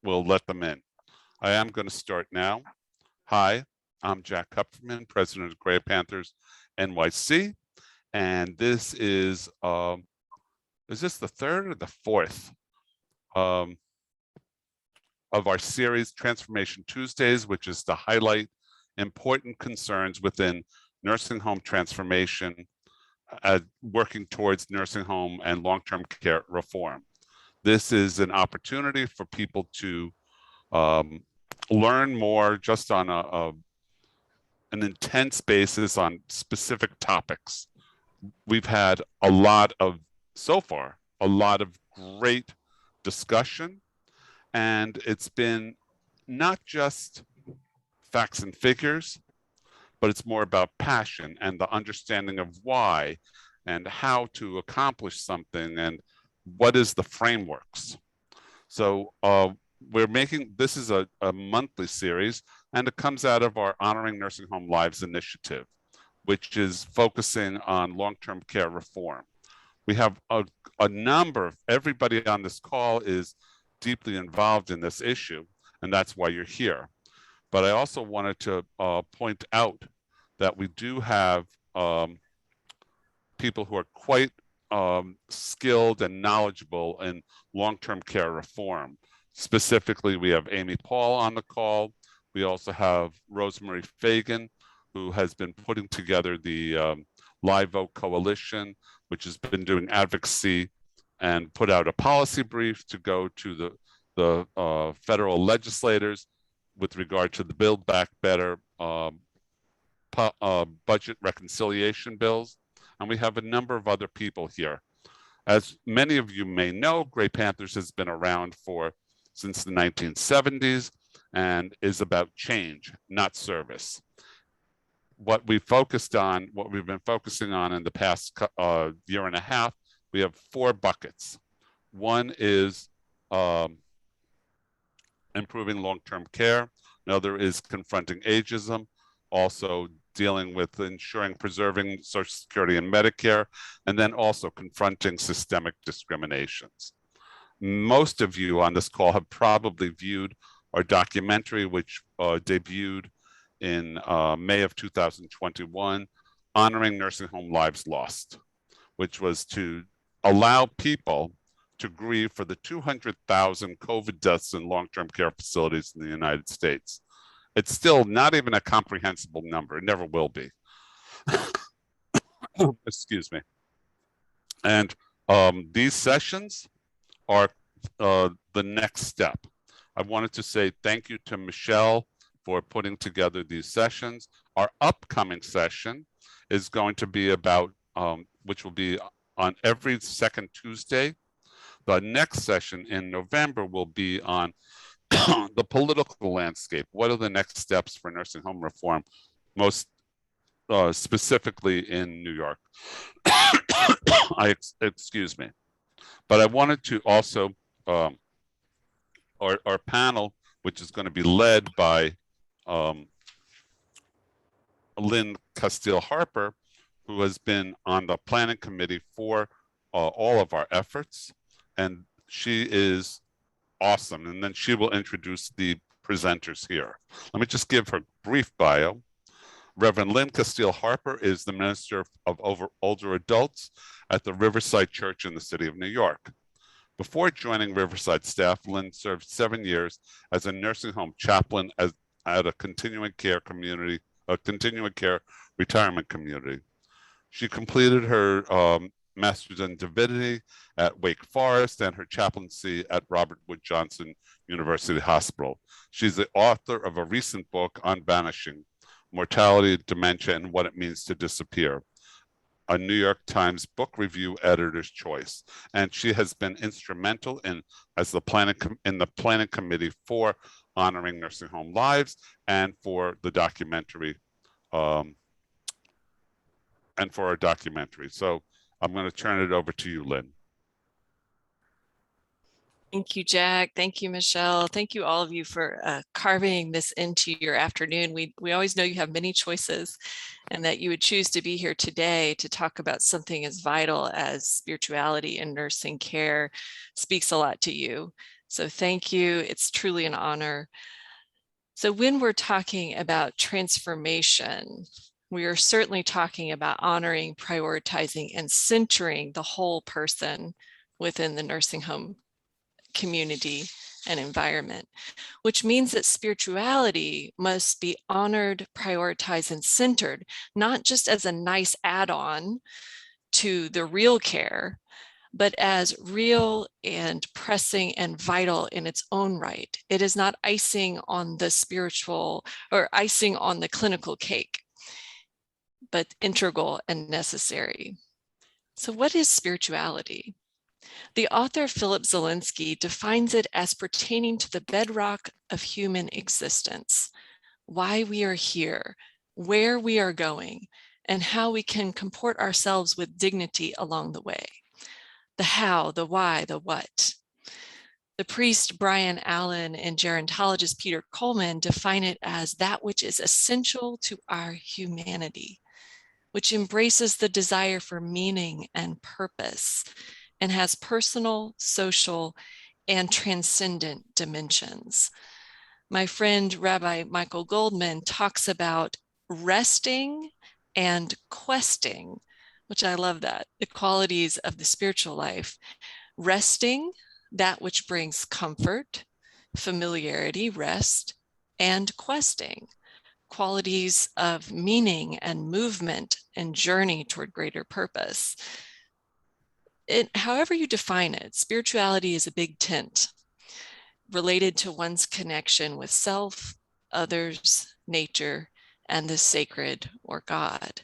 we'll let them in. I am going to start now. Hi, I'm Jack Kupferman, president of Gray Panthers NYC, and this is this the third or the fourth of our series, Transformation Tuesdays, which is to highlight important concerns within nursing home transformation, working towards nursing home and long-term care reform. This is an opportunity for people to learn more just on an intense basis on specific topics. We've had so far, a lot of great discussion, and it's been not just facts and figures, but it's more about passion and the understanding of why and how to accomplish something and what is the frameworks. So this is a monthly series, and it comes out of our Honoring Nursing Home Lives initiative, which is focusing on long-term care reform. We have a number of, everybody on this call is deeply involved in this issue, and that's why you're here. But I also wanted to point out that we do have people who are quite skilled and knowledgeable in long-term care reform. Specifically, we have Amy Paul on the call. We also have Rosemary Fagan, who has been putting together the Live Vote Coalition, which has been doing advocacy and put out a policy brief to go to the federal legislators with regard to the Build Back Better budget reconciliation bills. And we have a number of other people here. As many of you may know, Gray Panthers has been around since the 1970s and is about change, not service. What we've been focusing on in the past year and a half, we have 4 buckets. One is improving long-term care. Another is confronting ageism, also dealing with preserving Social Security and Medicare, and then also confronting systemic discriminations. Most of you on this call have probably viewed our documentary, which debuted in May of 2021, Honoring Nursing Home Lives Lost, which was to allow people to grieve for the 200,000 COVID deaths in long-term care facilities in the United States. It's still not even a comprehensible number. It never will be. Excuse me. And these sessions are the next step. I wanted to say thank you to Michelle for putting together these sessions. Our upcoming session is going to be about, which will be on every second Tuesday. The next session in November will be on the political landscape. What are the next steps for nursing home reform, most specifically in New York? Excuse me. But I wanted to also, our panel, which is going to be led by Lynn Casteel Harper, who has been on the planning committee for all of our efforts, and she is awesome. And then she will introduce the presenters here. Let me just give her brief bio. Reverend Lynn Casteel Harper is the Minister of Older Adults at the Riverside Church in the city of New York. Before joining Riverside staff, Lynn served 7 years as a nursing home chaplain at a continuing care retirement community. She completed her Master's in Divinity at Wake Forest and her chaplaincy at Robert Wood Johnson University Hospital. She's the author of a recent book on vanishing, mortality, dementia, and what it means to disappear, a New York Times Book Review Editor's Choice. And she has been instrumental in the planning committee for Honoring Nursing Home Lives and for the documentary, and for our documentary. So I'm going to turn it over to you, Lynn. Thank you, Jack. Thank you, Michelle. Thank you all of you for carving this into your afternoon. We always know you have many choices, and that you would choose to be here today to talk about something as vital as spirituality and nursing care speaks a lot to you. So thank you. It's truly an honor. So when we're talking about transformation, we are certainly talking about honoring, prioritizing, and centering the whole person within the nursing home community and environment, which means that spirituality must be honored, prioritized, and centered, not just as a nice add-on to the real care, but as real and pressing and vital in its own right. It is not icing on the spiritual or icing on the clinical cake, but integral and necessary. So what is spirituality? The author Philip Zelinsky defines it as pertaining to the bedrock of human existence, why we are here, where we are going, and how we can comport ourselves with dignity along the way. The how, the why, the what. The priest Brian Allen and gerontologist Peter Coleman define it as that which is essential to our humanity, which embraces the desire for meaning and purpose and has personal, social, and transcendent dimensions. My friend Rabbi Michael Goldman talks about resting and questing, which I love that, the qualities of the spiritual life. Resting, that which brings comfort, familiarity, rest, and questing, qualities of meaning and movement and journey toward greater purpose. However you define it, spirituality is a big tent related to one's connection with self, others, nature, and the sacred or God.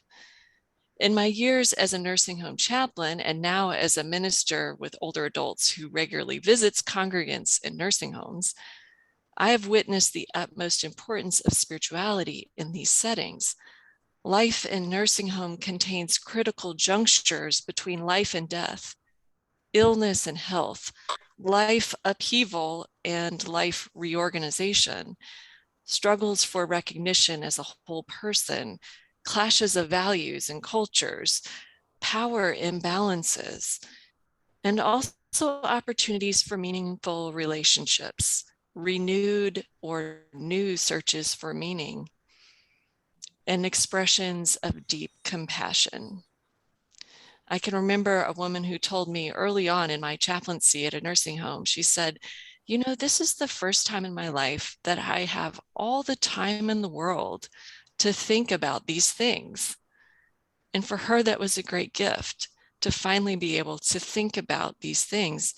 In my years as a nursing home chaplain and now as a minister with older adults who regularly visits congregants in nursing homes, I have witnessed the utmost importance of spirituality in these settings. Life in nursing home contains critical junctures between life and death, illness and health, life upheaval and life reorganization, struggles for recognition as a whole person, clashes of values and cultures, power imbalances, and also opportunities for meaningful relationships, renewed or new searches for meaning, and expressions of deep compassion. I can remember a woman who told me early on in my chaplaincy at a nursing home, she said, you know, this is the first time in my life that I have all the time in the world to think about these things. And for her, that was a great gift to finally be able to think about these things.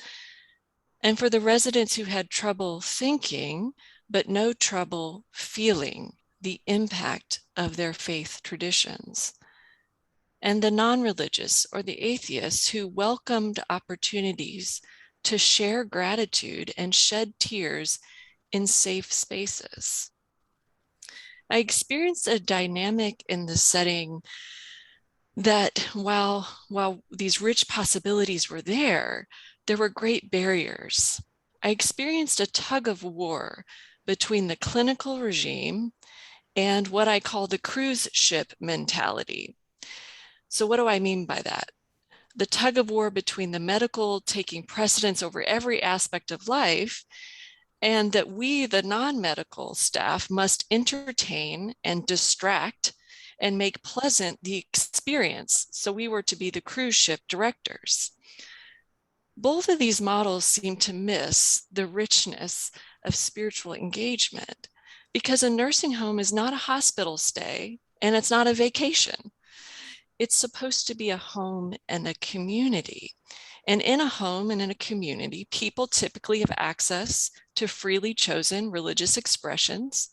And for the residents who had trouble thinking, but no trouble feeling the impact of their faith traditions. And the non-religious or the atheists who welcomed opportunities to share gratitude and shed tears in safe spaces. I experienced a dynamic in the setting that while these rich possibilities were there were great barriers. I experienced a tug of war between the clinical regime and what I call the cruise ship mentality. So what do I mean by that? The tug of war between the medical taking precedence over every aspect of life, and that we, the non-medical staff, must entertain and distract and make pleasant the experience. So we were to be the cruise ship directors. Both of these models seem to miss the richness of spiritual engagement because a nursing home is not a hospital stay and it's not a vacation. It's supposed to be a home and a community. And in a home and in a community, people typically have access to freely chosen religious expressions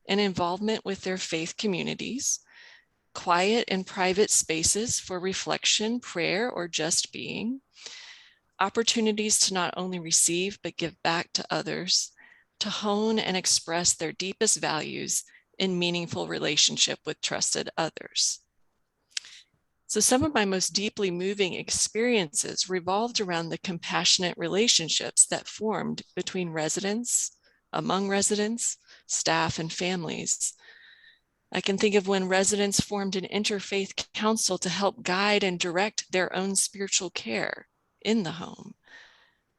and involvement with their faith communities, quiet and private spaces for reflection, prayer, or just being, opportunities to not only receive, but give back to others, to hone and express their deepest values in meaningful relationship with trusted others. So some of my most deeply moving experiences revolved around the compassionate relationships that formed between residents, among residents, staff, and families. I can think of when residents formed an interfaith council to help guide and direct their own spiritual care in the home.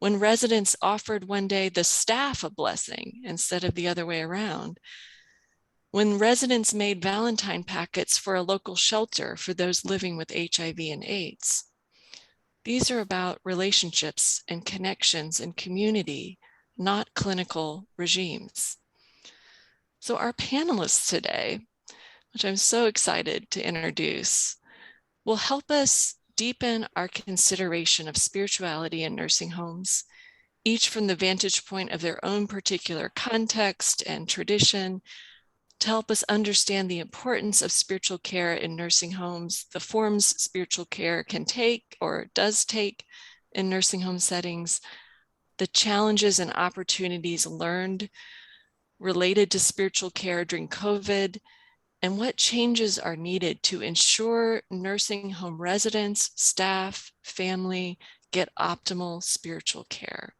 when residents offered one day the staff a blessing instead of the other way around, when residents made Valentine packets for a local shelter for those living with HIV and AIDS. These are about relationships and connections and community, not clinical regimes. So our panelists today, which I'm so excited to introduce, will help us deepen our consideration of spirituality in nursing homes, each from the vantage point of their own particular context and tradition, to help us understand the importance of spiritual care in nursing homes, the forms spiritual care can take or does take in nursing home settings, the challenges and opportunities learned related to spiritual care during COVID, and what changes are needed to ensure nursing home residents, staff, family get optimal spiritual care.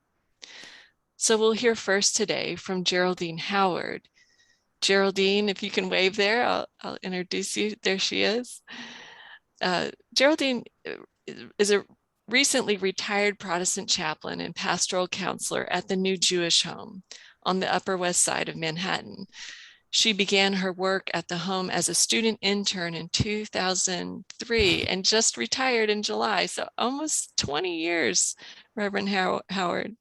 So we'll hear first today from Geraldine Howard. Geraldine, if you can wave there, I'll introduce you. There she is. Geraldine is a recently retired Protestant chaplain and pastoral counselor at the New Jewish Home on the Upper West Side of Manhattan. She began her work at the home as a student intern in 2003 and just retired in July. So almost 20 years, Reverend Howard.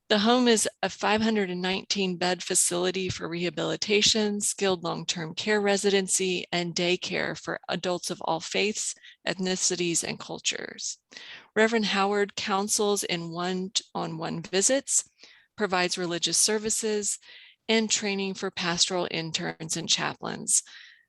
The home is a 519-bed facility for rehabilitation, skilled long-term care residency, and daycare for adults of all faiths, ethnicities, and cultures. Reverend Howard counsels in one-on-one visits, provides religious services, and training for pastoral interns and chaplains,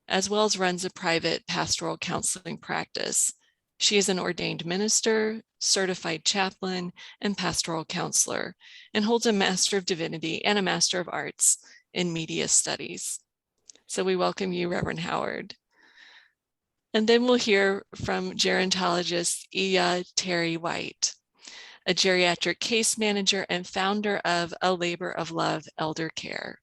as well as runs a private pastoral counseling practice. She is an ordained minister, certified chaplain, and pastoral counselor, and holds a Master of Divinity and a Master of Arts in Media Studies. So we welcome you, Reverend Howard. And then we'll hear from gerontologist Terri White, a geriatric case manager and founder of A Labor of Love Elder Care.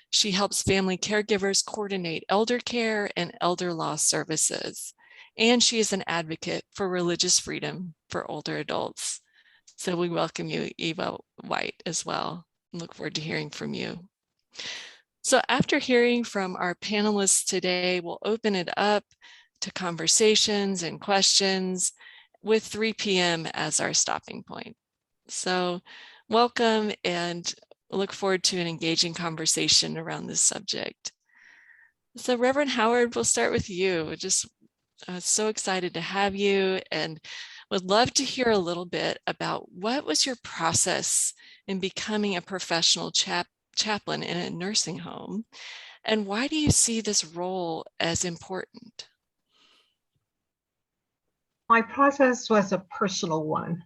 She helps family caregivers coordinate elder care and elder law services. And she is an advocate for religious freedom for older adults. So we welcome you, Eva White, as well. And look forward to hearing from you. So after hearing from our panelists today, we'll open it up to conversations and questions with 3 p.m. as our stopping point. So welcome, and look forward to an engaging conversation around this subject. So Reverend Howard, we'll start with you. Just so excited to have you, and would love to hear a little bit about what was your process in becoming a professional chaplain in a nursing home, and why do you see this role as important? My process was a personal one,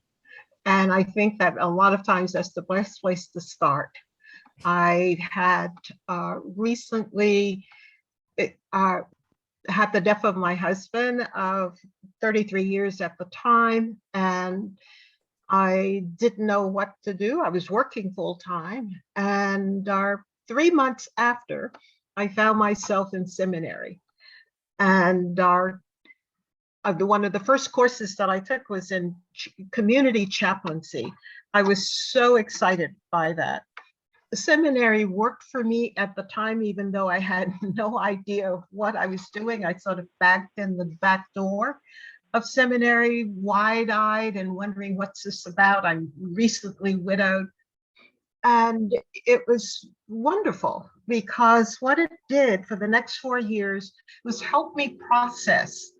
and I think that a lot of times that's the best place to start. I had recently had the death of my husband of 33 years at the time, and I didn't know what to do. I was working full time, and 3 months after, I found myself in seminary. And one of the first courses that I took was in community chaplaincy. I was so excited by that. The seminary worked for me at the time, even though I had no idea what I was doing. I sort of backed in the back door of seminary, wide-eyed and wondering, what's this about? I'm recently widowed. And it was wonderful, because what it did for the next 4 years was help me process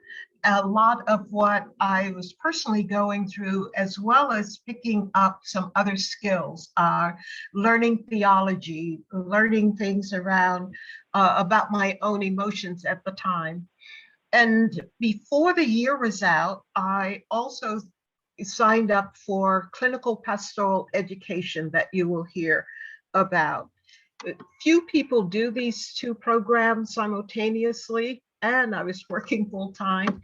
a lot of what I was personally going through, as well as picking up some other skills, learning theology, learning things around about my own emotions at the time. And before the year was out, I also signed up for clinical pastoral education that you will hear about. Few people do these two programs simultaneously, and I was working full time,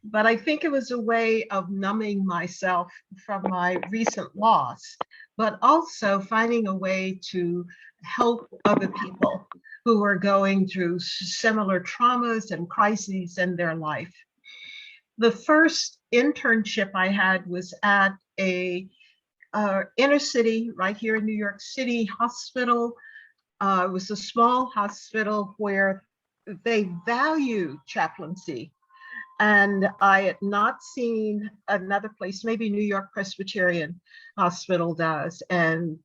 but I think it was a way of numbing myself from my recent loss, but also finding a way to help other people who are going through similar traumas and crises in their life. The first internship I had was at a inner city, right here in New York City hospital. It was a small hospital where they value chaplaincy. And I had not seen another place, maybe New York Presbyterian Hospital does, and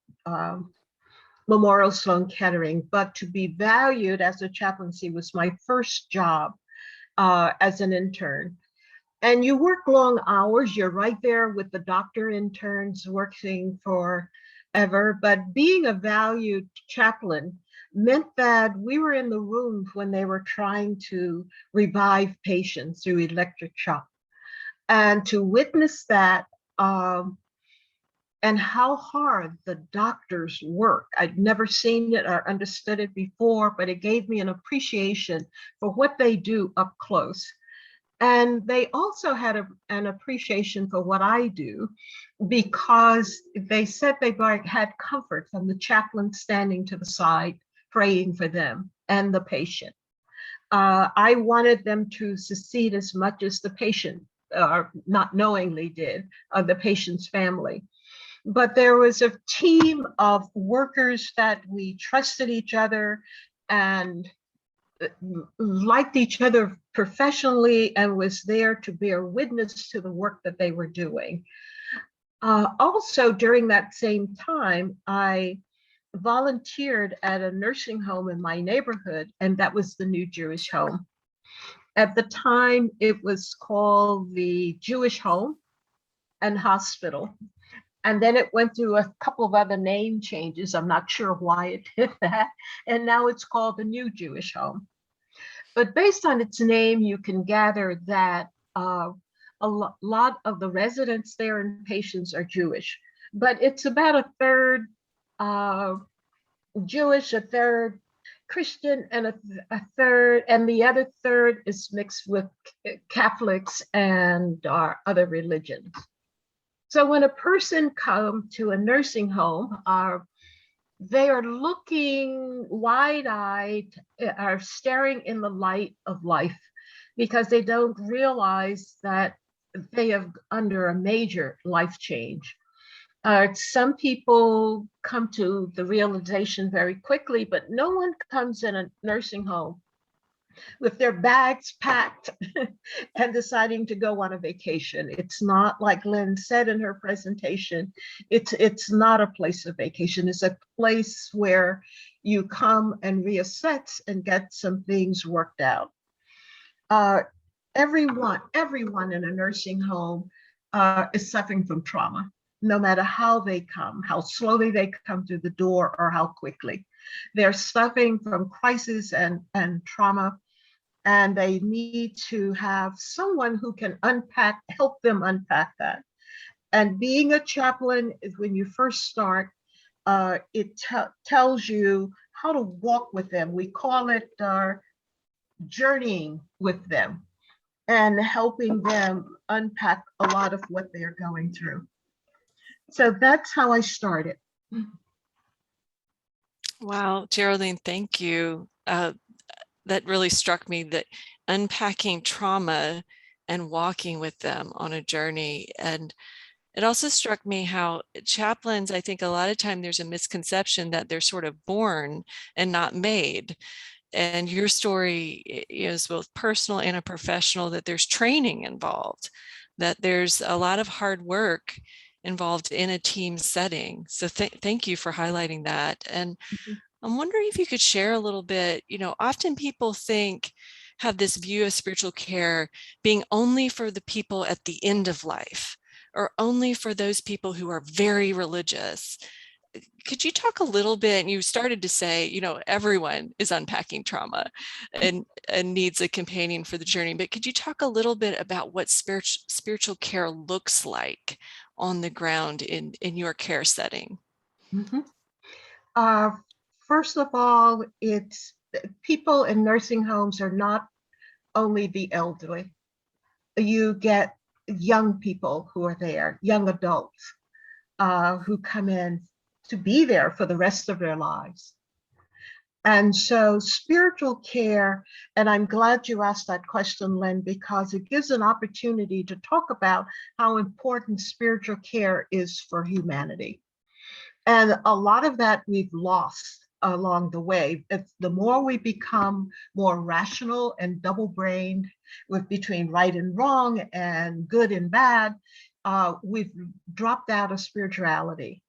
Memorial Sloan Kettering, but to be valued as a chaplaincy was my first job as an intern. And you work long hours, you're right there with the doctor interns working forever, but being a valued chaplain meant that we were in the rooms when they were trying to revive patients through electric shock. And to witness that, and how hard the doctors work. I'd never seen it or understood it before, but it gave me an appreciation for what they do up close. And they also had an appreciation for what I do, because they said they had comfort from the chaplain standing to the side, praying for them and the patient. I wanted them to succeed as much as the patient, not knowingly did, the patient's family. But there was a team of workers that we trusted each other and liked each other professionally and was there to bear witness to the work that they were doing. Also, during that same time, I volunteered at a nursing home in my neighborhood, and that was the New Jewish Home. At the time, it was called the Jewish Home and Hospital. And then it went through a couple of other name changes. I'm not sure why it did that. And now it's called the New Jewish Home. But based on its name, you can gather that a lot of the residents there and patients are Jewish. But it's about a third Jewish, a third Christian, and a third, and the other third is mixed with Catholics and other religions. So when a person comes to a nursing home, they are looking wide-eyed, are staring in the light of life, because they don't realize that they have under a major life change. Some people come to the realization very quickly, but no one comes in a nursing home with their bags packed and deciding to go on a vacation. It's not, like Lynn said in her presentation, it's not a place of vacation. It's a place where you come and reassess and get some things worked out. Everyone in a nursing home is suffering from trauma, no matter how they come, how slowly they come through the door or how quickly. They're suffering from crisis and trauma, and they need to have someone who can help them unpack that. And being a chaplain, when you first start, it tells you how to walk with them. We call it journeying with them and helping them unpack a lot of what they're going through. So that's how I started. Wow, Geraldine, thank you. That really struck me, that unpacking trauma and walking with them on a journey. And it also struck me how chaplains, I think a lot of time there's a misconception that they're sort of born and not made. And your story is both personal and a professional, that there's training involved, that there's a lot of hard work involved in a team setting. So thank you for highlighting that. And I'm wondering if you could share a little bit, often people have this view of spiritual care being only for the people at the end of life, or only for those people who are very religious. Could you talk a little bit, and you started to say, everyone is unpacking trauma and needs a companion for the journey, but could you talk a little bit about what spiritual care looks like on the ground in your care setting? Mm-hmm. First of all, it's people in nursing homes are not only the elderly. You get young people who are there, young adults who come in to be there for the rest of their lives. And so spiritual care, and I'm glad you asked that question, Lynn, because it gives an opportunity to talk about how important spiritual care is for humanity. And a lot of that we've lost along the way. It's the more we become more rational and double-brained with between right and wrong and good and bad, we've dropped out of spirituality.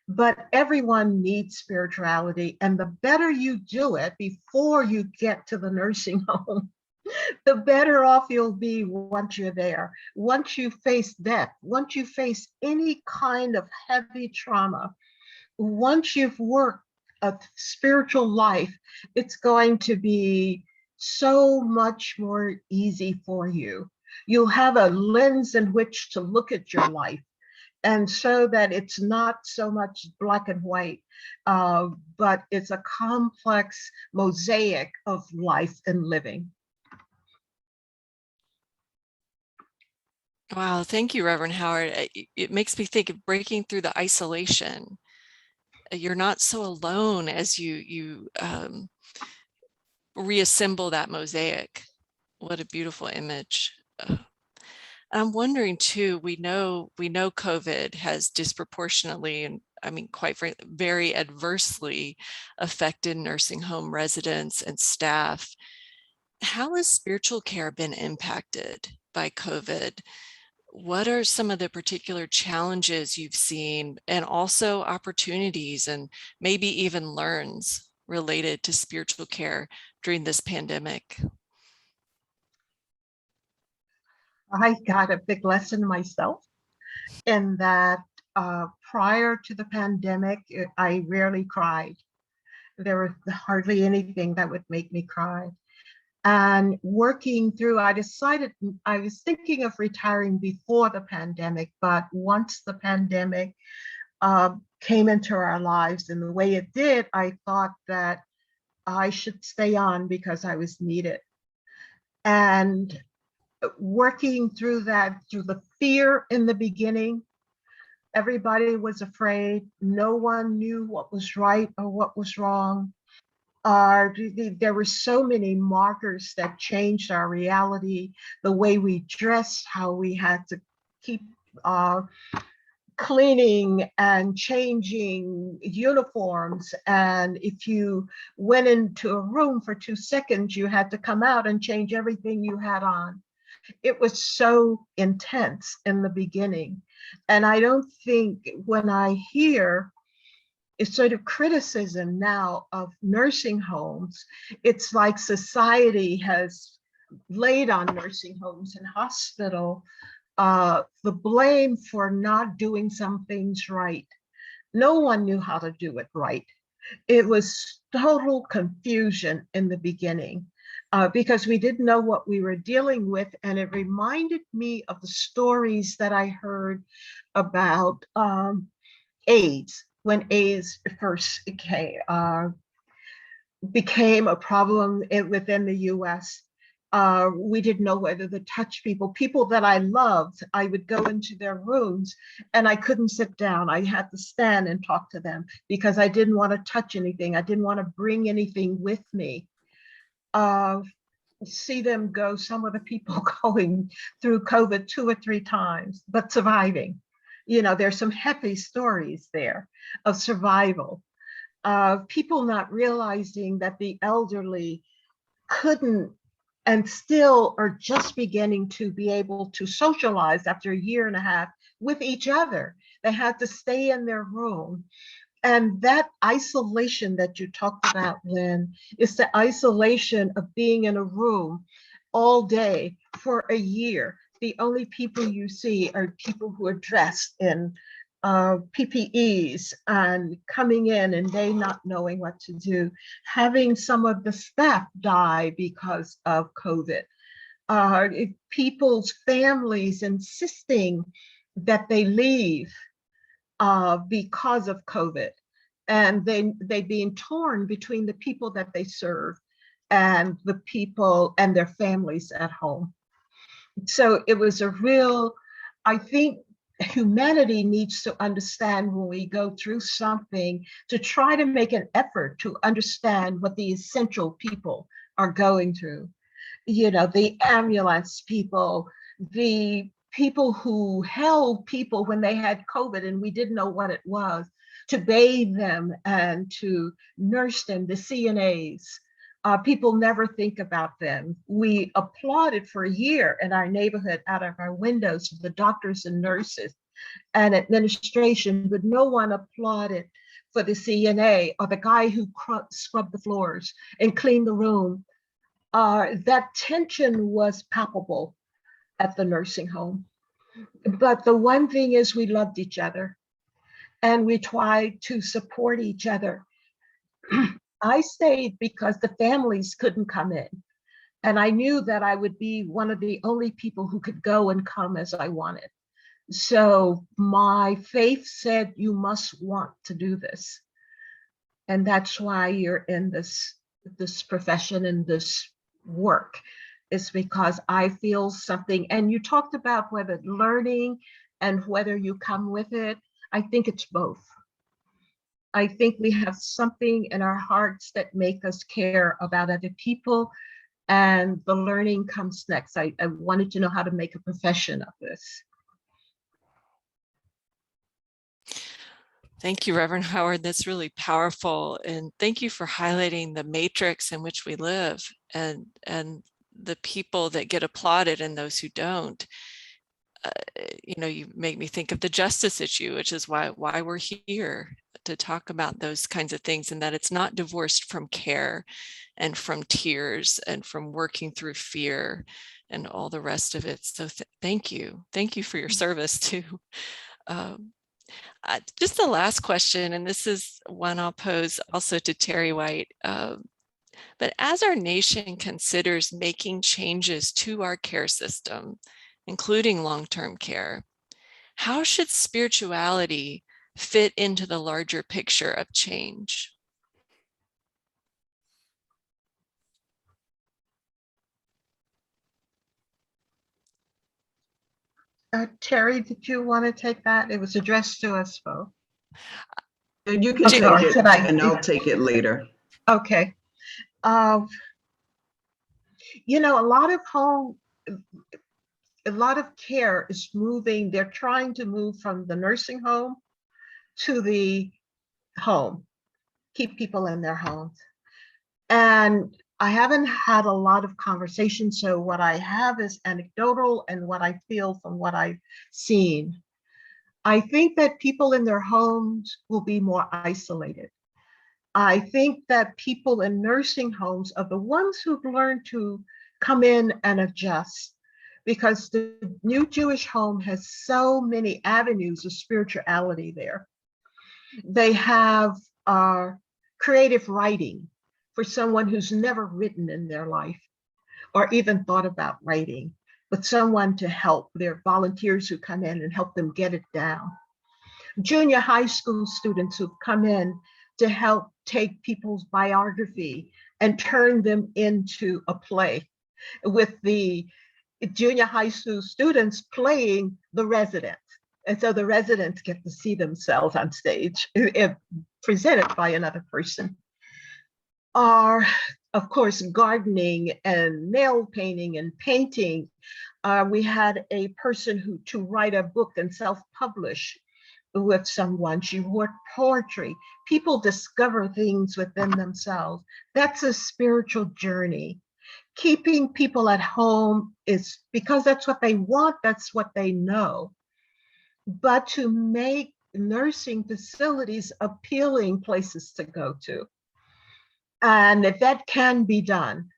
But everyone needs spirituality, and the better you do it before you get to the nursing home, the better off you'll be once you're there. Once you face death, once you face any kind of heavy trauma, once you've worked a spiritual life, it's going to be so much more easy for you. You'll have a lens in which to look at your life, and so that it's not so much black and white, but it's a complex mosaic of life and living. Wow, thank you, Reverend Howard. It makes me think of breaking through the isolation. You're not so alone as you reassemble that mosaic. What a beautiful image. I'm wondering too, we know COVID has disproportionately, and I mean, quite frankly, very adversely affected nursing home residents and staff. How has spiritual care been impacted by COVID? What are some of the particular challenges you've seen, and also opportunities and maybe even learns related to spiritual care during this pandemic? I got a big lesson myself in that prior to the pandemic, I rarely cried. There was hardly anything that would make me cry. And working through, I decided I was thinking of retiring before the pandemic, but once the pandemic came into our lives in the way it did, I thought that I should stay on because I was needed. And working through that, through the fear in the beginning, everybody was afraid. No one knew what was right or what was wrong. There were so many markers that changed our reality, the way we dressed, how we had to keep cleaning and changing uniforms. And if you went into a room for 2 seconds, you had to come out and change everything you had on. It was so intense in the beginning. And I don't think when I hear it's sort of criticism now of nursing homes, it's like society has laid on nursing homes and hospital the blame for not doing some things right. No one knew how to do it right. It was total confusion in the beginning because we didn't know what we were dealing with. And it reminded me of the stories that I heard about AIDS, when AIDS first became a problem within the US. We didn't know whether to touch people that I loved. I would go into their rooms and I couldn't sit down. I had to stand and talk to them because I didn't want to touch anything. I didn't want to bring anything with me. See them go, some of the people going through COVID 2 or 3 times, but surviving. You know, there's some happy stories there of survival. People not realizing that the elderly couldn't and still are just beginning to be able to socialize after a year and a half with each other. They had to stay in their room. And that isolation that you talked about, Lynn, is the isolation of being in a room all day for a year. The only people you see are people who are dressed in PPEs and coming in and they not knowing what to do. Having some of the staff die because of COVID. People's families insisting that they leave because of COVID, and they being torn between the people that they serve and the people and their families at home. So it was a real, I think humanity needs to understand when we go through something to try to make an effort to understand what the essential people are going through. You know, the ambulance people, the people who held people when they had COVID and we didn't know what it was, to bathe them and to nurse them, the CNAs. People never think about them. We applauded for a year in our neighborhood out of our windows for the doctors and nurses and administration, but no one applauded for the CNA or the guy who scrubbed the floors and cleaned the room. That tension was palpable at the nursing home. But the one thing is we loved each other and we tried to support each other. I stayed because the families couldn't come in. And I knew that I would be one of the only people who could go and come as I wanted. So my faith said, you must want to do this. And that's why you're in this profession and this work, is because I feel something. And you talked about whether learning and whether you come with it. I think it's both. I think we have something in our hearts that make us care about other people, and the learning comes next. I wanted to know how to make a profession of this. Thank you, Reverend Howard. That's really powerful. And thank you for highlighting the matrix in which we live and the people that get applauded and those who don't. You know, you make me think of the justice issue, which is why we're here, to talk about those kinds of things, and that it's not divorced from care and from tears and from working through fear and all the rest of it. So thank you. Thank you for your service too. Just the last question, and this is one I'll pose also to Terri White. But as our nation considers making changes to our care system, including long-term care, how should spirituality fit into the larger picture of change? Terri, did you want to take that? It was addressed to us both. You can take it, and I'll take it later. Okay. You know, a lot of care is moving. They're trying to move from the nursing home to the home, keep people in their homes. And I haven't had a lot of conversation, so what I have is anecdotal and what I feel from what I've seen. I think that people in their homes will be more isolated. I think that people in nursing homes are the ones who've learned to come in and adjust, because the new Jewish home has so many avenues of spirituality there. They have creative writing for someone who's never written in their life or even thought about writing, but someone to help. There are volunteers who come in and help them get it down. Junior high school students who come in to help take people's biography and turn them into a play, with the junior high school students playing the residents. And so the residents get to see themselves on stage, presented by another person. Are, of course, gardening and nail painting and painting. We had a person to write a book and self-publish with someone. She wrote poetry. People discover things within themselves. That's a spiritual journey. Keeping people at home is because that's what they want, that's what they know. But to make nursing facilities appealing places to go to. And if that can be done,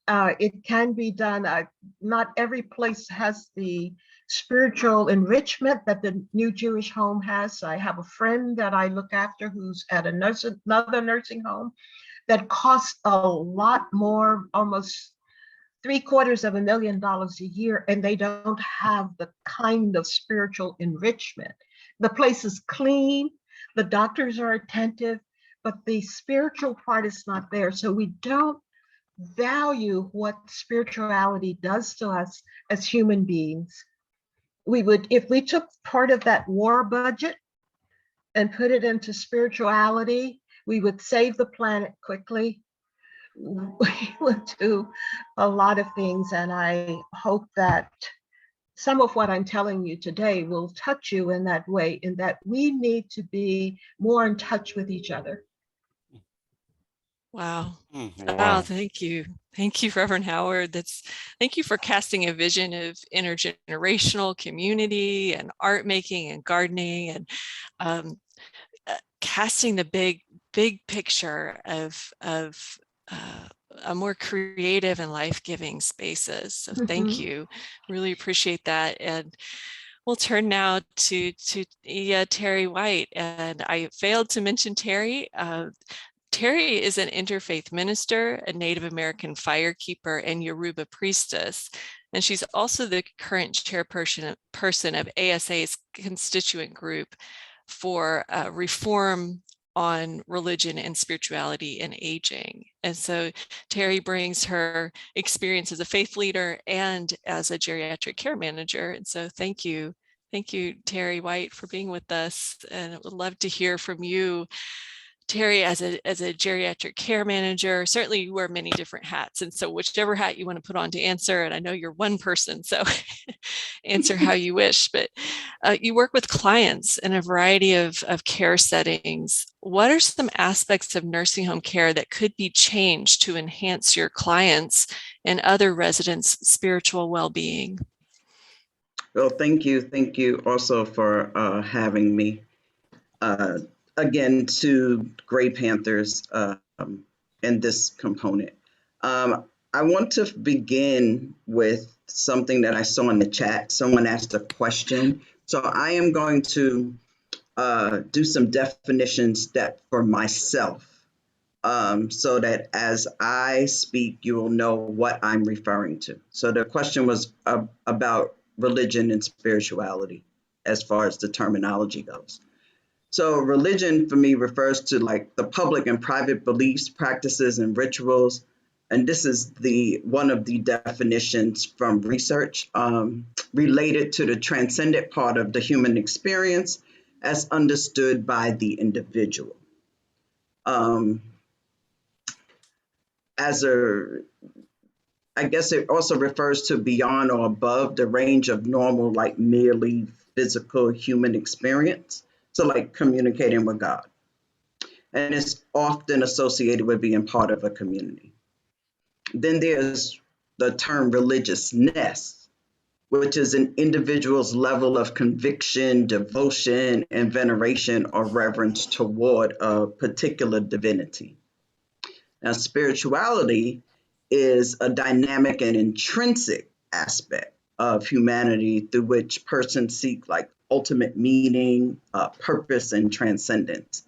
it can be done. Not every place has the spiritual enrichment that the new Jewish home has. I have a friend that I look after who's at another nursing home that costs a lot more, almost $750,000 a year, and they don't have the kind of spiritual enrichment. The place is clean, the doctors are attentive, but the spiritual part is not there. So we don't value what spirituality does to us as human beings. if we took part of that war budget and put it into spirituality, we would save the planet quickly. We would do a lot of things, and I hope that some of what I'm telling you today will touch you in that way, in that we need to be more in touch with each other. Wow. Wow. Wow, thank you. Thank you, Reverend Howard. Thank you for casting a vision of intergenerational community and art making and gardening, and casting the big picture of a more creative and life-giving spaces. So thank you. Really appreciate that. And we'll turn now to Terri White. And I failed to mention Terri. Terri is an interfaith minister, a Native American firekeeper, and Yoruba priestess. And she's also the current chairperson of ASA's constituent group for reform on religion and spirituality and aging. And so Terri brings her experience as a faith leader and as a geriatric care manager. And so thank you. Thank you, Terri White, for being with us. And I would love to hear from you, Terri, as a geriatric care manager. Certainly you wear many different hats. And so whichever hat you want to put on to answer, and I know you're one person, so answer how you wish, but you work with clients in a variety of care settings. What are some aspects of nursing home care that could be changed to enhance your clients and other residents' spiritual well-being? Well, thank you. Thank you also for having me. Again, to Gray Panthers in this component. I want to begin with something that I saw in the chat. Someone asked a question. So I am going to do some definitions that for myself, so that as I speak, you will know what I'm referring to. So the question was about religion and spirituality as far as the terminology goes. So religion for me refers to like the public and private beliefs, practices, and rituals. And this is one of the definitions from research related to the transcendent part of the human experience as understood by the individual. I guess it also refers to beyond or above the range of normal, like merely physical human experience. So like communicating with God. And it's often associated with being part of a community. Then there's the term religiousness, which is an individual's level of conviction, devotion, and veneration or reverence toward a particular divinity. Now, spirituality is a dynamic and intrinsic aspect of humanity through which persons seek like ultimate meaning, purpose, and transcendence.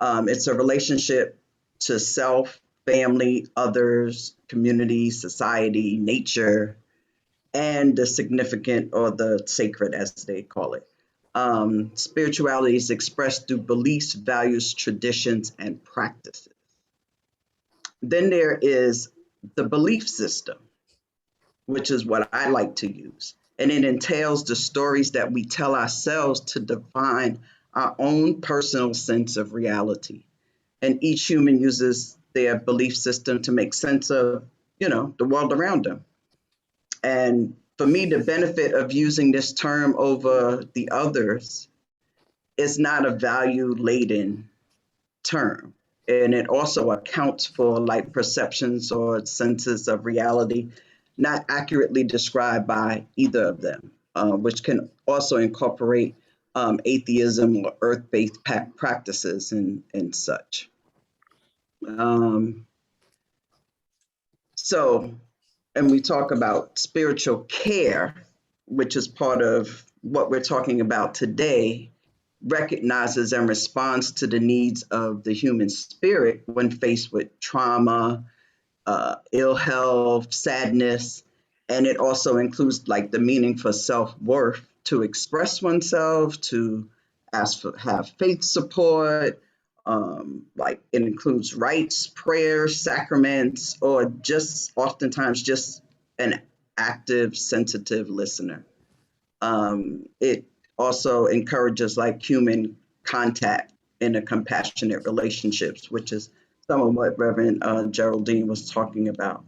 It's a relationship to self, family, others, community, society, nature, and the significant or the sacred, as they call it. Spirituality is expressed through beliefs, values, traditions, and practices. Then there is the belief system, which is what I like to use. And it entails the stories that we tell ourselves to define our own personal sense of reality. And each human uses their belief system to make sense of, the world around them. And for me, the benefit of using this term over the others is not a value-laden term. And it also accounts for like perceptions or senses of reality not accurately described by either of them, which can also incorporate atheism or earth-based practices and such. And we talk about spiritual care, which is part of what we're talking about today, recognizes and responds to the needs of the human spirit when faced with trauma, ill health, sadness, and it also includes like the meaning for self-worth, to express oneself, to have faith support, like it includes rites, prayers, sacraments, or just oftentimes just an active, sensitive listener. It also encourages like human contact and a compassionate relationships, which is some of what Reverend Geraldine was talking about.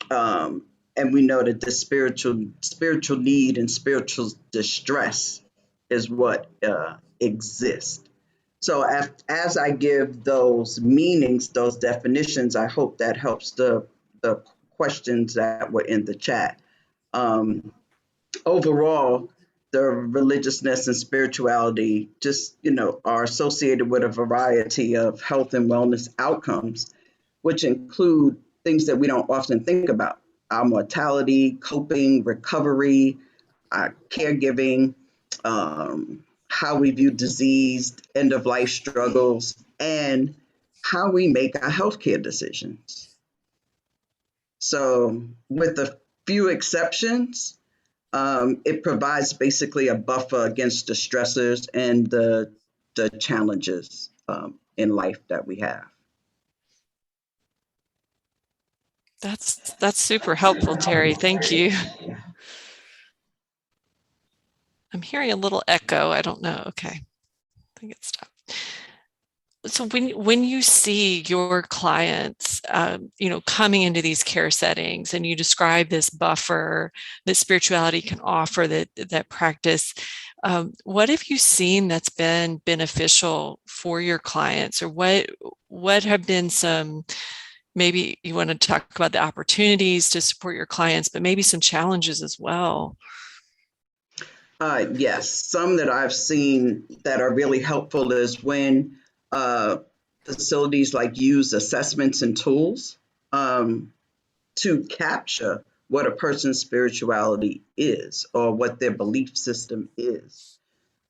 And we know that the spiritual need and spiritual distress is what exists. So as I give those meanings, those definitions, I hope that helps the questions that were in the chat. Overall, the religiousness and spirituality just, are associated with a variety of health and wellness outcomes, which include things that we don't often think about: our mortality, coping, recovery, caregiving, how we view disease, end of life struggles, and how we make our healthcare decisions. So, with a few exceptions, it provides basically a buffer against the stressors and the challenges in life that we have. That's super helpful, Terri. Thank you. I'm hearing a little echo. I don't know. Okay. I think it stopped. So when you see your clients, coming into these care settings, and you describe this buffer that spirituality can offer, that practice, what have you seen that's been beneficial for your clients, or what have been some? Maybe you want to talk about the opportunities to support your clients, but maybe some challenges as well. Yes, some that I've seen that are really helpful is when facilities like use assessments and tools to capture what a person's spirituality is or what their belief system is.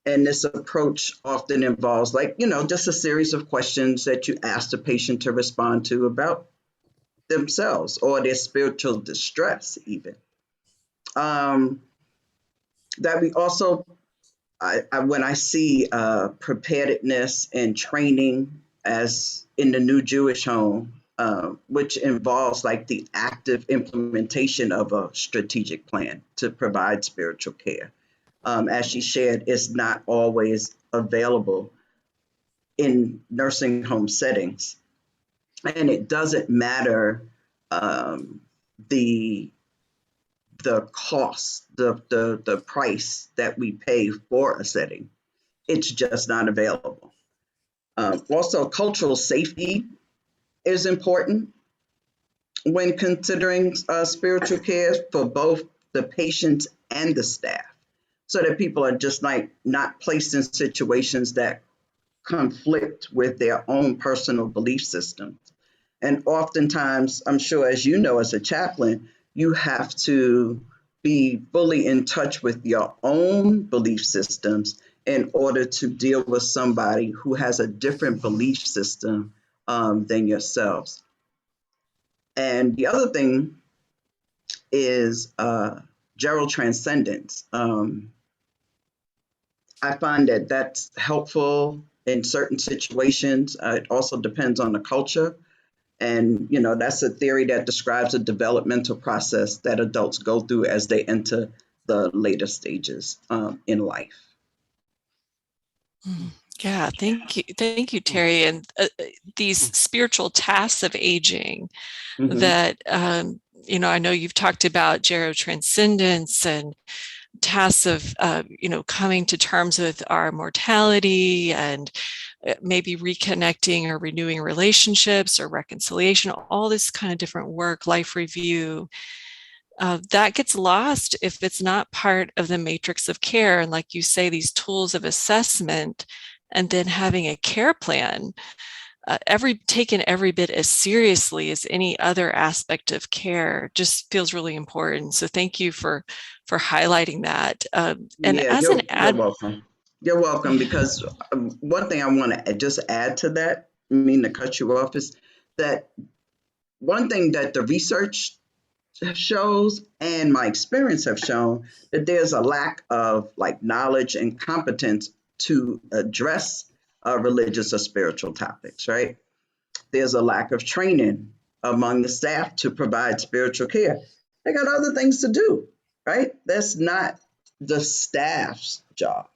And this approach often involves just a series of questions that you ask the patient to respond to about themselves or their spiritual distress even. That we also, when I see preparedness and training as in the New Jewish Home, which involves like the active implementation of a strategic plan to provide spiritual care. As she shared, it's not always available in nursing home settings. And it doesn't matter the cost, the price that we pay for a setting. It's just not available. Also, cultural safety is important when considering spiritual care for both the patients and the staff, so that people are just not placed in situations that conflict with their own personal belief systems. And oftentimes, I'm sure, as you know, as a chaplain, you have to be fully in touch with your own belief systems in order to deal with somebody who has a different belief system than yourselves. And the other thing is Transcendence. I find that that's helpful in certain situations. It also depends on the culture. And, that's a theory that describes a developmental process that adults go through as they enter the later stages in life. Yeah, thank you, Terri. And these spiritual tasks of aging that, I know you've talked about Transcendence and tasks of, coming to terms with our mortality and maybe reconnecting or renewing relationships or reconciliation, all this kind of different work, life review. That gets lost if it's not part of the matrix of care. And like you say, these tools of assessment and then having a care plan, taken every bit as seriously as any other aspect of care, just feels really important. So thank you for highlighting that. You're welcome. You're welcome, because one thing I want to just add to that, I mean to cut you off, is that one thing that the research shows and my experience have shown, that there's a lack of knowledge and competence to address religious or spiritual topics, right? There's a lack of training among the staff to provide spiritual care. They got other things to do, right? That's not the staff's job.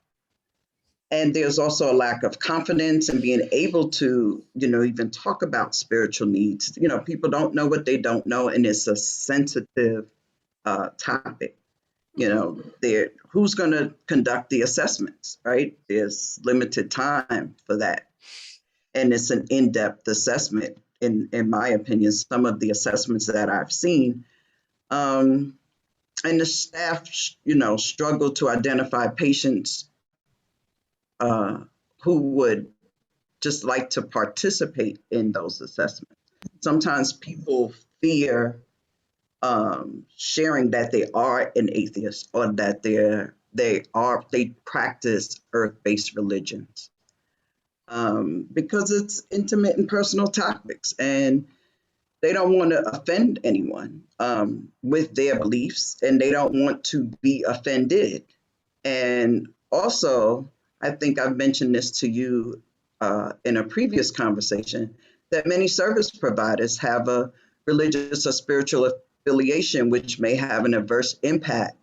And there's also a lack of confidence in being able to, even talk about spiritual needs. People don't know what they don't know, and it's a sensitive topic. Who's going to conduct the assessments, right? There's limited time for that. And it's an in-depth assessment, in my opinion, some of the assessments that I've seen. And the staff, struggle to identify patients who would just like to participate in those assessments. Sometimes people fear sharing that they are an atheist, or that they practice earth-based religions, because it's intimate and personal topics, and they don't want to offend anyone with their beliefs, and they don't want to be offended. And also, I think I've mentioned this to you in a previous conversation, that many service providers have a religious or spiritual affiliation, which may have an adverse impact,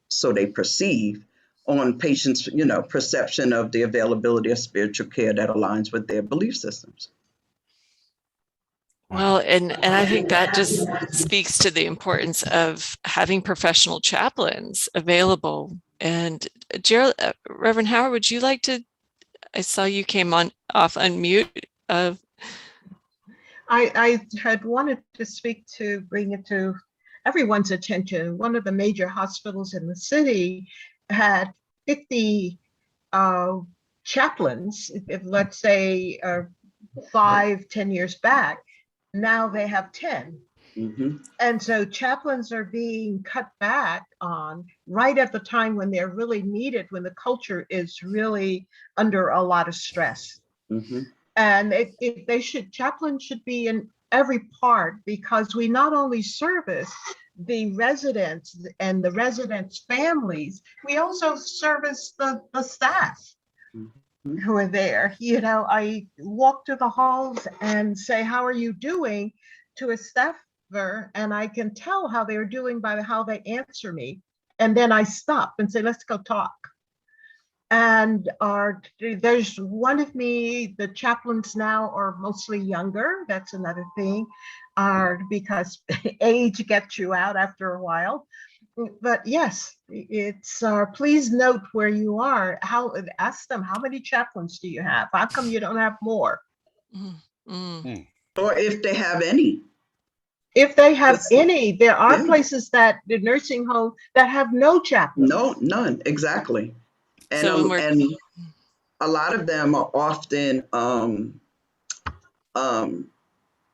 so they perceive, on patients' perception of the availability of spiritual care that aligns with their belief systems. Well, and I think that just speaks to the importance of having professional chaplains available. And Reverend Howard, would you like to? I saw you came off unmute. I had wanted to speak to bring it to everyone's attention. One of the major hospitals in the city had 50 chaplains, if let's say 5-10 years back. Now they have 10. Mm-hmm. And so chaplains are being cut back on right at the time when they're really needed, when the culture is really under a lot of stress. Mm-hmm. And chaplains should be in every part, because we not only service the residents and the residents' families, we also service the staff who are there. I walk to the halls and say, "How are you doing?" to a staffer, and I can tell how they're doing by how they answer me. And then I stop and say, "Let's go talk." And there's one of me, the chaplains now are mostly younger. That's another thing, because age gets you out after a while. But yes, it's please note where you are. Ask them, how many chaplains do you have? How come you don't have more? Or if they have any. If they have any, there are places that the nursing home that have no chaplains. No, none, exactly. And, So and a lot of them are often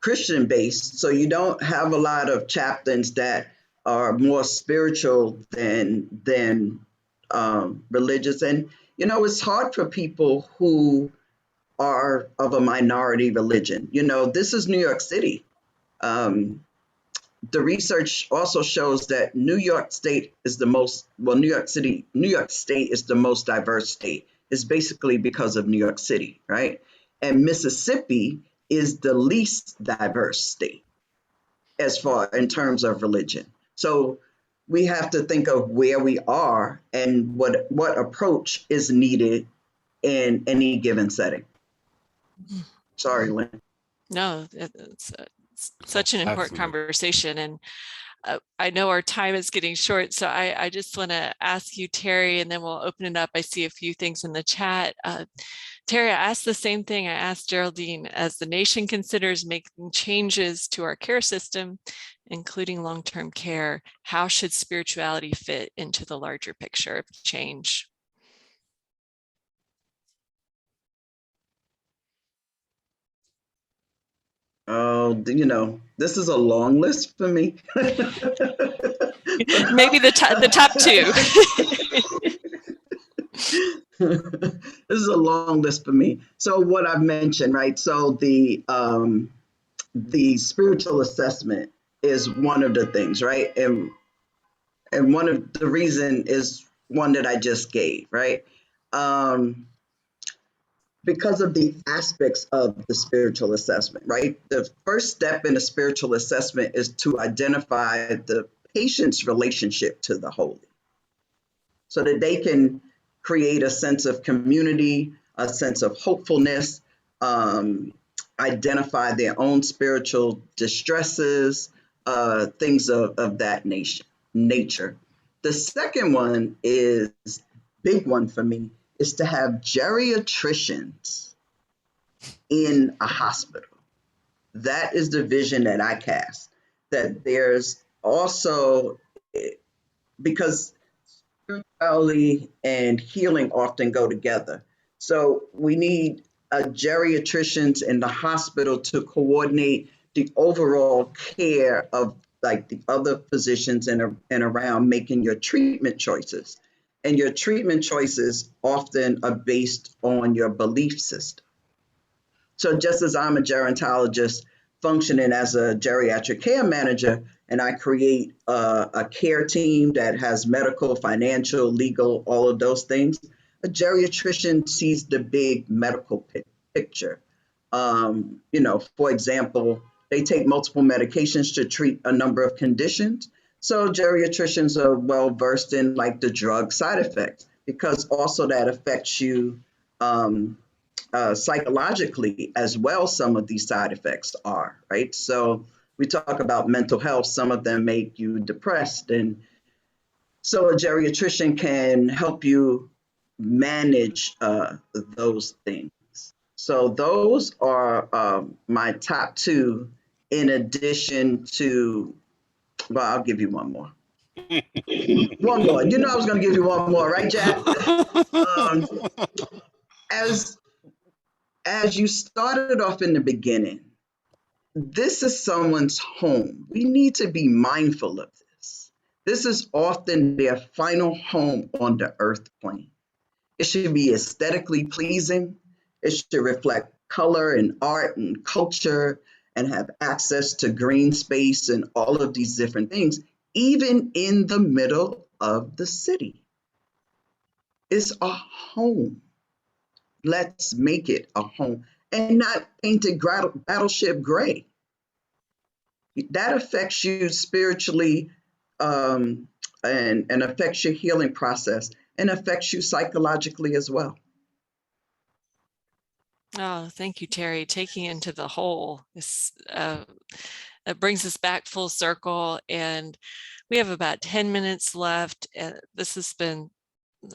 Christian based. So you don't have a lot of chaplains that are more spiritual than religious. And, it's hard for people who are of a minority religion. This is New York City. The research also shows that New York State is the most diverse state. It's basically because of New York City, right? And Mississippi is the least diverse state as far in terms of religion. So we have to think of where we are and what approach is needed in any given setting. Sorry, Lynn. No, it's such an important conversation. And I know our time is getting short, so I just want to ask you, Terri, and then we'll open it up. I see a few things in the chat. Terri, I asked the same thing I asked Geraldine. As the nation considers making changes to our care system, including long-term care, how should spirituality fit into the larger picture of change? Oh, this is a long list for me. Maybe the top two. This is a long list for me. So what I've mentioned, right? So the spiritual assessment is one of the things, right? And one of the reason is one that I just gave, right? Because of the aspects of the spiritual assessment, right? The first step in a spiritual assessment is to identify the patient's relationship to the holy. so that they can create a sense of community, a sense of hopefulness, identify their own spiritual distresses, things of that nature. The second one is big one for me, is to have geriatricians in a hospital. That is the vision that I cast. That there's also, because spirituality and healing often go together. So we need geriatricians in the hospital to coordinate the overall care of like the other physicians and around making your treatment choices. And your treatment choices often are based on your belief system. So just as I'm a gerontologist functioning as a geriatric care manager, and I create a care team that has medical, financial, legal, all of those things, a geriatrician sees the big medical picture. For example, they take multiple medications to treat a number of conditions. So geriatricians are well versed in like the drug side effects, because also that affects you psychologically as well. Some of these side effects are, right? So we talk about mental health, some of them make you depressed. And so a geriatrician can help you manage those things. So those are my top two, in addition to, well, I'll give you one more. One more. You know I was going to give you one more, right, Jack? As you started off in the beginning, this is someone's home. We need to be mindful of this. This is often their final home on the earth plane. It should be aesthetically pleasing. It should reflect color and art and culture and have access to green space and all of these different things, even in the middle of the city. It's a home. Let's make it a home and not paint it battleship gray. That affects you spiritually, and affects your healing process, and affects you psychologically as well. Oh, thank you, Terri. Taking into the whole, this it brings us back full circle, and we have about 10 minutes left. This has been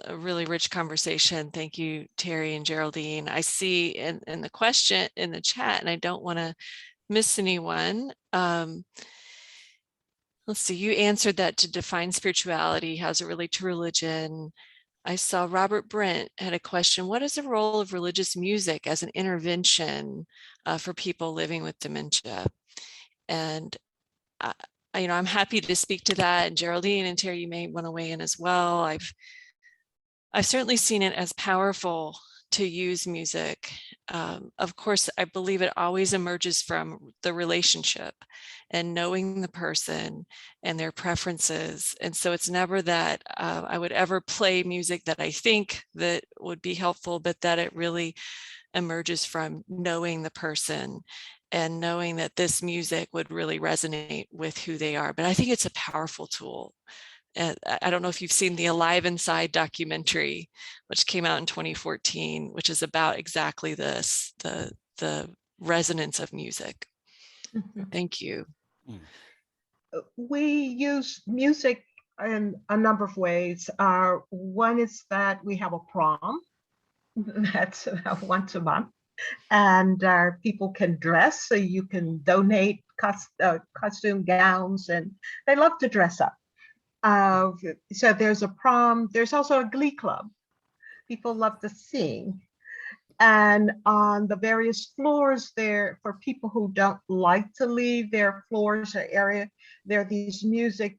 a really rich conversation. Thank you, Terri and Geraldine. I see in the question in the chat, and I don't want to miss anyone. Let's see, you answered that to define spirituality. How's it relate to religion? I saw Robert Brent had a question. What is the role of religious music as an intervention for people living with dementia? And I'm happy to speak to that. And Geraldine and Terri, you may want to weigh in as well. I've certainly seen it as powerful to use music. Of course, I believe it always emerges from the relationship and knowing the person and their preferences. And so it's never that I would ever play music that I think that would be helpful, but that it really emerges from knowing the person and knowing that this music would really resonate with who they are. But I think it's a powerful tool. I don't know if you've seen the Alive Inside documentary, which came out in 2014, which is about exactly this, the resonance of music. Mm-hmm. Thank you. We use music in a number of ways. One is that we have a prom that's once a month, and people can dress, so you can donate costume gowns, and they love to dress up. So there's a prom. There's also a glee club. People love to sing. And on the various floors there, for people who don't like to leave their floors or area, there are these music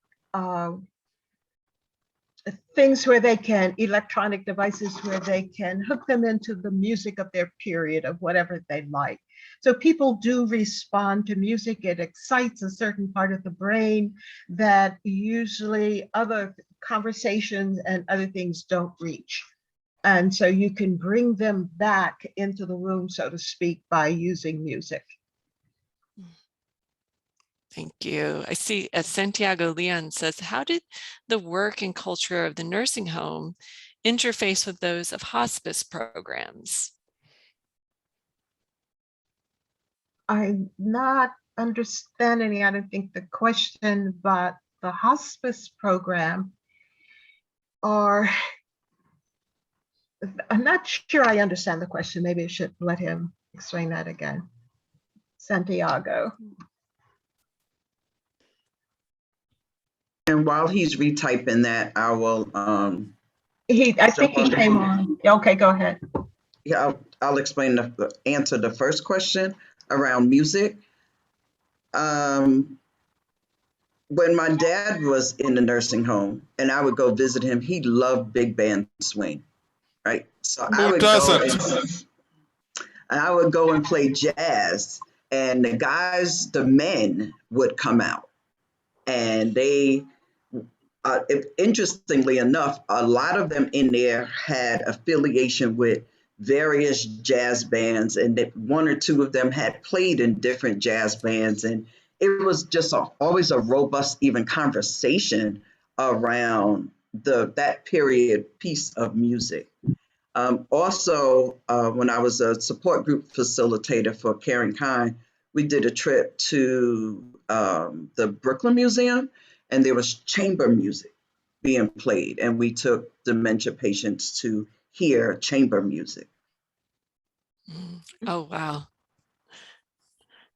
things where they can, electronic devices where they can hook them into the music of their period of whatever they like. So people do respond to music. It excites a certain part of the brain that usually other conversations and other things don't reach. And so you can bring them back into the room, so to speak, by using music. Thank you. I see Santiago Leon says, how did the work and culture of the nursing home interface with those of hospice programs? I'm not understanding, I don't think, the question, but the hospice program are, I'm not sure I understand the question. Maybe I should let him explain that again. Santiago. And while he's retyping that, I will I think he jump came on. Okay, go ahead. Yeah, I'll explain answer the first question around music. When my dad was in the nursing home and I would go visit him, he loved big band swing, right? So Who doesn't? I would go and play jazz, and the guys, the men, would come out, and they. Interestingly enough, a lot of them in there had affiliation with various jazz bands, and that one or two of them had played in different jazz bands. And it was just always a robust, even conversation around that period piece of music. Also, when I was a support group facilitator for Caring Kind, we did a trip to the Brooklyn Museum, and there was chamber music being played, and we took dementia patients to hear chamber music. Oh, wow.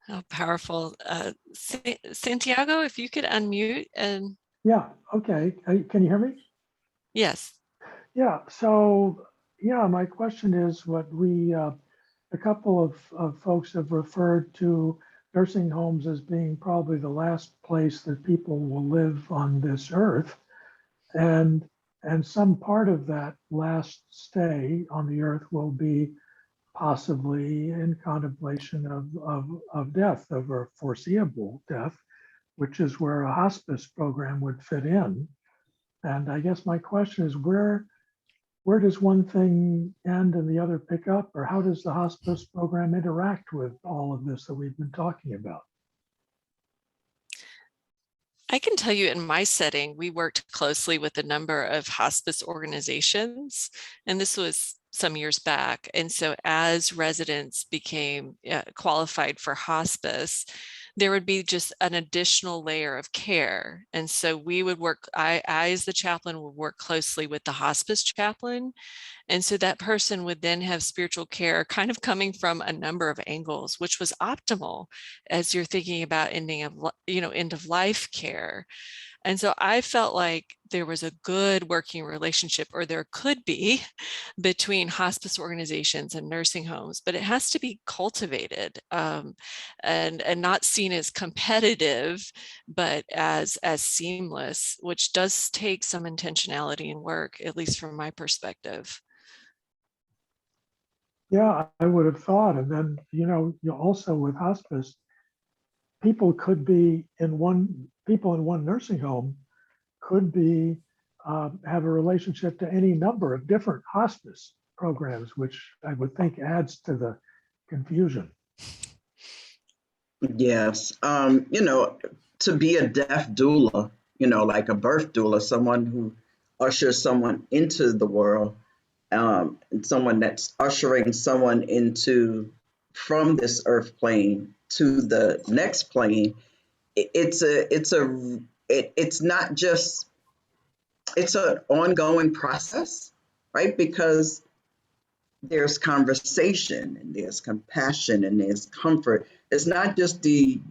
How powerful. Santiago, if you could unmute and. Yeah, okay. Can you hear me? Yes. Yeah, so, yeah, my question is what a couple of folks have referred to nursing homes as being probably the last place that people will live on this earth. And some part of that last stay on the earth will be possibly in contemplation of death, of a foreseeable death, which is where a hospice program would fit in. And I guess my question is, where does one thing end and the other pick up, or how does the hospice program interact with all of this that we've been talking about? I can tell you in my setting, we worked closely with a number of hospice organizations, and this was some years back. And so as residents became qualified for hospice, there would be just an additional layer of care. And so we would work, I as the chaplain would work closely with the hospice chaplain. And so that person would then have spiritual care kind of coming from a number of angles, which was optimal as you're thinking about end of life care. And so I felt like there was a good working relationship, or there could be, between hospice organizations and nursing homes, but it has to be cultivated and not seen as competitive, but as seamless, which does take some intentionality and work, at least from my perspective. Yeah, I would have thought. And then, you also with hospice, people in one nursing home could be have a relationship to any number of different hospice programs, which I would think adds to the confusion. Yes, to be a death doula, like a birth doula, someone who ushers someone into the world, and someone that's ushering someone from this earth plane to the next plane. It's not just, it's an ongoing process, right? Because there's conversation and there's compassion and there's comfort. It's not just the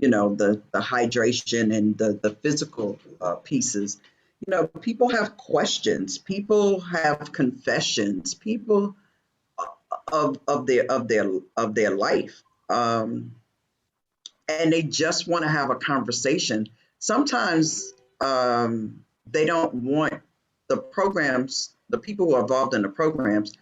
hydration and the physical pieces. People have questions. People have confessions. People of their life, and they just want to have a conversation. Sometimes they don't want the programs. The people who are involved in the programs,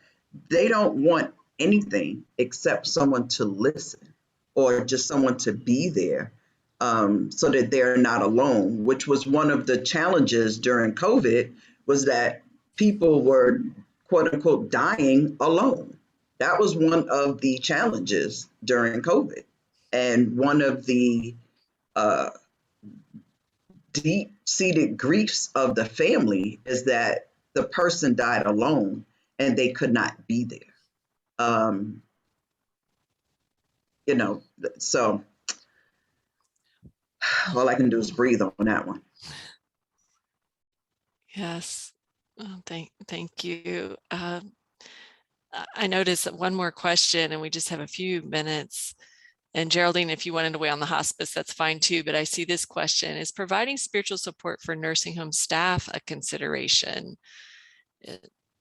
they don't want anything except someone to listen or just someone to be there, so that they're not alone, which was one of the challenges during COVID, was that people were, quote unquote, dying alone. That was one of the challenges during COVID. And one of the deep-seated griefs of the family is that the person died alone and they could not be there. You know, so all I can do is breathe on that one. Yes. Oh, thank you. I noticed that one more question, and we just have a few minutes. And Geraldine, if you wanted to weigh on the hospice, that's fine too. But I see this question: is providing spiritual support for nursing home staff a consideration?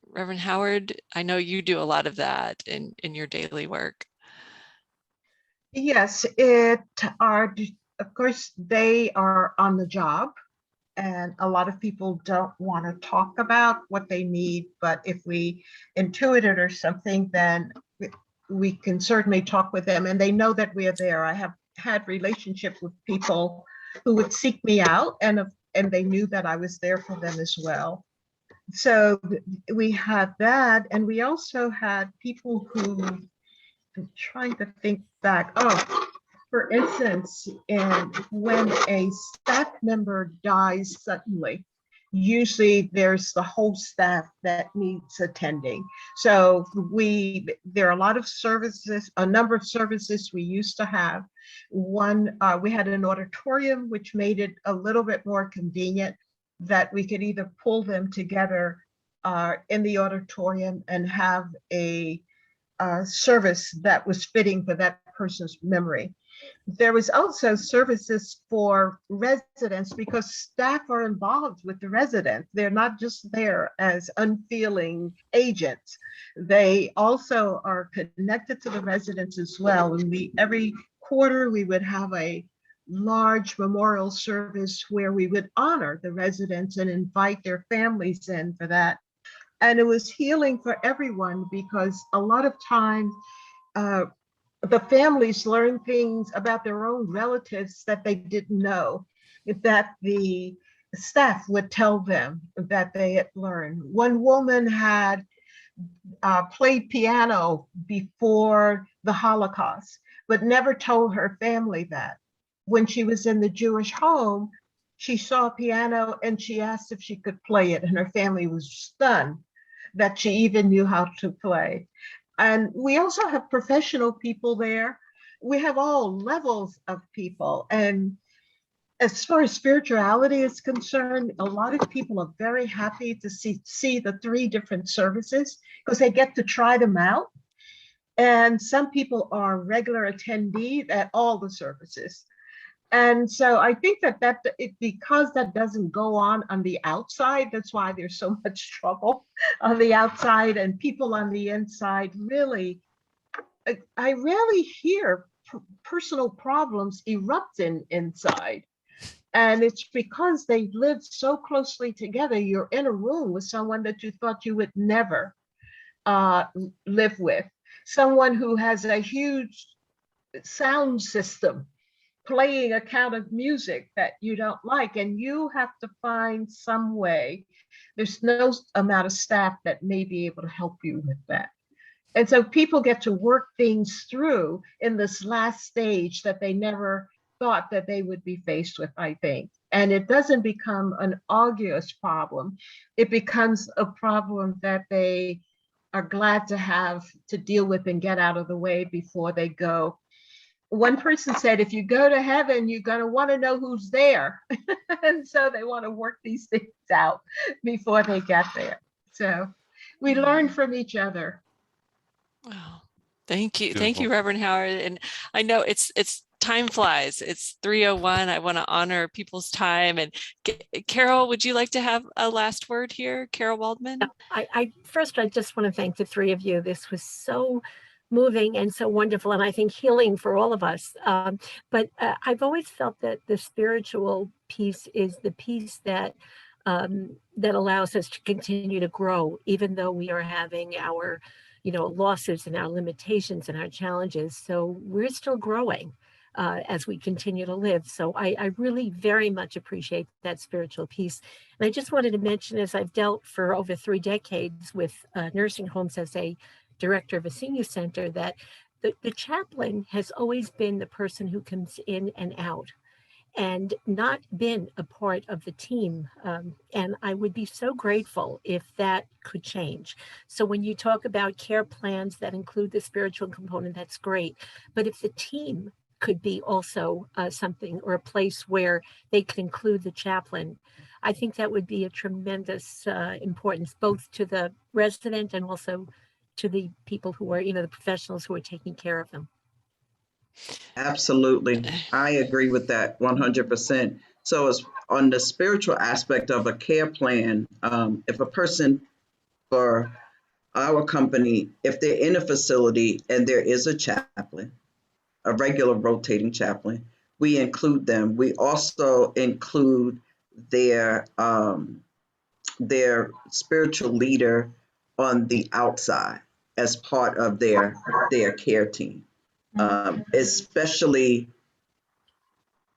Reverend Howard, I know you do a lot of that in your daily work. Yes, of course, they are on the job, and a lot of people don't want to talk about what they need, but if we intuit it or something, then we can certainly talk with them, and they know that we are there. I have had relationships with people who would seek me out, and they knew that I was there for them as well. So we had that, and we also had people who, I'm trying to think back. Oh, for instance, when a staff member dies suddenly, usually there's the whole staff that needs attending. So there are a lot of services, a number of services we used to have. One, we had an auditorium, which made it a little bit more convenient that we could either pull them together in the auditorium and have a service that was fitting for that person's memory. There was also services for residents, because staff are involved with the residents. They're not just there as unfeeling agents. They also are connected to the residents as well. And every quarter we would have a large memorial service where we would honor the residents and invite their families in for that. And it was healing for everyone, because a lot of times the families learn things about their own relatives that they didn't know, that the staff would tell them that they had learned. One woman had played piano before the Holocaust, but never told her family that. When she was in the Jewish home, she saw a piano and she asked if she could play it, and her family was stunned that she even knew how to play. And we also have professional people there. We have all levels of people. And as far as spirituality is concerned, a lot of people are very happy to see the 3 different services, because they get to try them out. And some people are regular attendees at all the services. And so I think because that doesn't go on the outside, that's why there's so much trouble on the outside, and people on the inside really, I rarely hear personal problems erupting inside. And it's because they live so closely together. You're in a room with someone that you thought you would never live with, someone who has a huge sound system playing a kind of music that you don't like, and you have to find some way. There's no amount of staff that may be able to help you with that. And so people get to work things through in this last stage that they never thought that they would be faced with, I think. And it doesn't become an arduous problem. It becomes a problem that they are glad to have to deal with and get out of the way before they go. One person said, if you go to heaven, you're going to want to know who's there. And so they want to work these things out before they get there. So we learn from each other. Wow. Thank you. Beautiful. Thank you, Reverend Howard. And I know it's time flies. It's 3:01. I want to honor people's time. And Carol, would you like to have a last word here? Carol Waldman? First, I just want to thank the 3 of you. This was so moving and so wonderful, and I think healing for all of us. But I've always felt that the spiritual piece is the piece that allows us to continue to grow, even though we are having our, losses and our limitations and our challenges. So we're still growing as we continue to live. So I really very much appreciate that spiritual piece. And I just wanted to mention, as I've dealt for over 3 decades with nursing homes as a director of a senior center, that the chaplain has always been the person who comes in and out. and not been a part of the team. And I would be so grateful if that could change. So when you talk about care plans that include the spiritual component, that's great. But if the team could be also something, or a place where they could include the chaplain, I think that would be a tremendous importance, both to the resident and also to the people who are, the professionals who are taking care of them. Absolutely. I agree with that 100%. So as on the spiritual aspect of a care plan, if a person for our company, if they're in a facility and there is a chaplain, a regular rotating chaplain, we include them. We also include their spiritual leader on the outside as part of their care team. Especially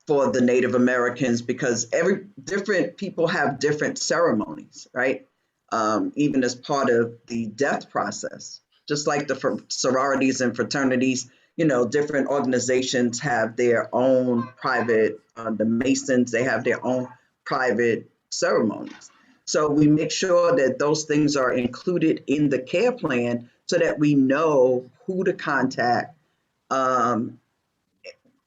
for the Native Americans, because different people have different ceremonies, right? Even as part of the death process, just like the sororities and fraternities, different organizations have their own private, the Masons, they have their own private ceremonies. So we make sure that those things are included in the care plan so that we know who to contact,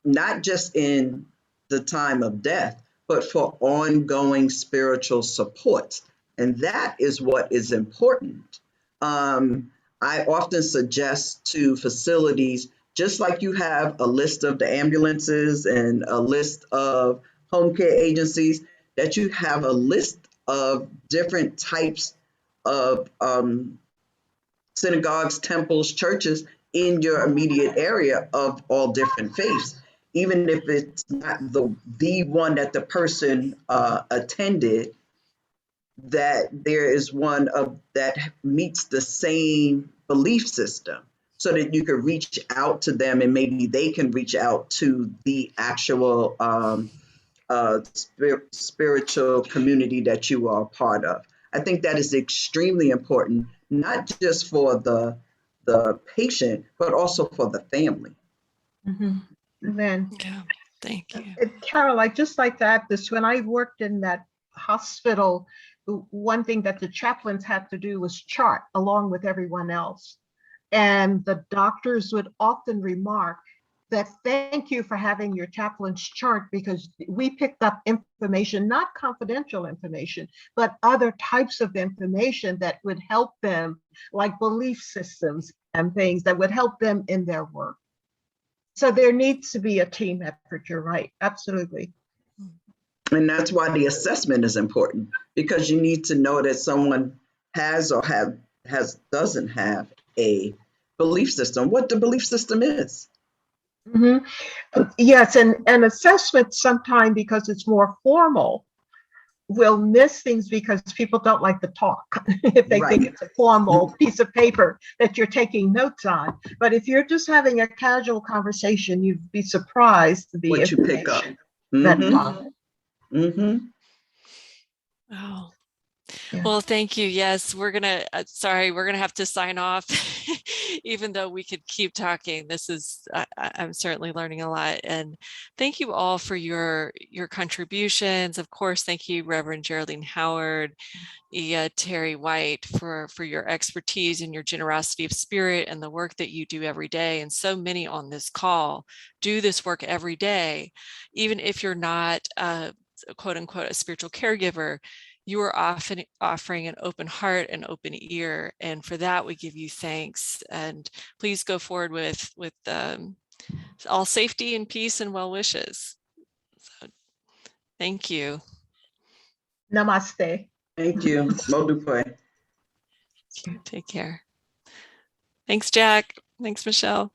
not just in the time of death, but for ongoing spiritual support. And that is what is important. I often suggest to facilities, just like you have a list of the ambulances and a list of home care agencies, that you have a list of different types of synagogues, temples, churches in your immediate area of all different faiths, even if it's not the one that the person attended, that there is one that meets the same belief system, so that you can reach out to them and maybe they can reach out to the actual spiritual community that you are a part of. I think that is extremely important, not just for the patient, but also for the family. Then, Yeah, thank you. Carol, I just like to add this. When I worked in that hospital, one thing that the chaplains had to do was chart along with everyone else. And the doctors would often remark that, thank you for having your chaplain's chart, because we picked up information, not confidential information, but other types of information that would help them, like belief systems and things that would help them in their work. So there needs to be a team effort. You're right. Absolutely. And that's why the assessment is important, because you need to know that someone has or doesn't have a belief system, what the belief system is. Yes, and assessment sometimes, because it's more formal, will miss things because people don't like to talk if they think it's a formal piece of paper that you're taking notes on. But if you're just having a casual conversation, you'd be surprised the what you pick up. that follows. Oh. Yeah. Well, thank you. Yes, we're gonna have to sign off, even though we could keep talking. This is, I'm certainly learning a lot. And thank you all for your contributions. Of course, thank you, Reverend Geraldine Howard, Terri White, for your expertise and your generosity of spirit and the work that you do every day. And so many on this call do this work every day, even if you're not quote unquote a spiritual caregiver. You are often offering an open heart and open ear, and for that we give you thanks. And please go forward with all safety and peace and well wishes. So, thank you. Namaste. Thank you. Modupoi. Take care. Thanks, Jack. Thanks, Michelle.